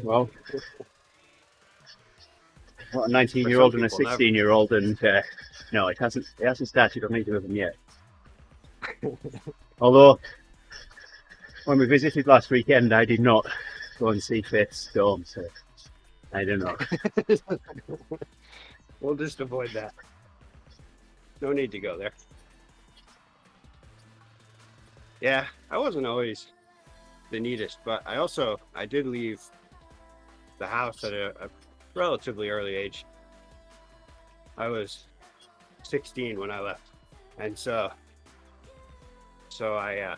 Well, a 19-year-old and a 16-year-old, and no, it hasn't started on either of them yet. Although, when we visited last weekend, I did not go and see Faith's Storm, so I don't know. We'll just avoid that. No need to go there. Yeah, I wasn't always the neatest, but I did leave the house at a relatively early age. I was 16 when I left, and so I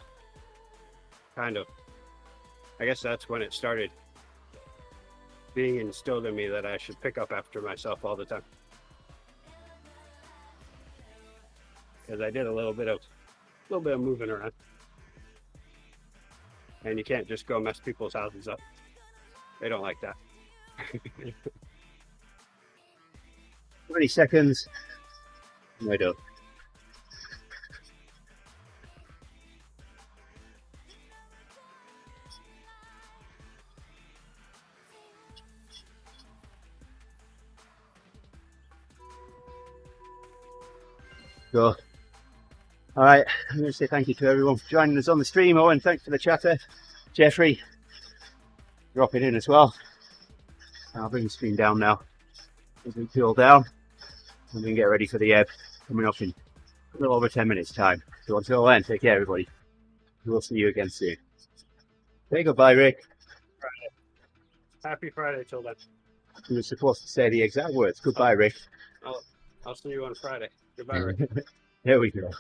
I guess that's when it started being instilled in me that I should pick up after myself all the time. Because I did a little bit of moving around, and you can't just go mess people's houses up. They don't like that. 20 seconds. I don't. Go. All right, I'm going to say thank you to everyone for joining us on the stream. Oh, and thanks for the chatter. Jeffrey, dropping in as well. I'll bring the stream down now as we cool down and we can get ready for the ebb coming up in a little over 10 minutes time. So until then, take care everybody. We'll see you again soon. Say goodbye, Rick. Friday. Happy Friday till then. You were supposed to say the exact words. Goodbye, Rick. Oh, I'll see you on Friday. Goodbye, Rick. There we go.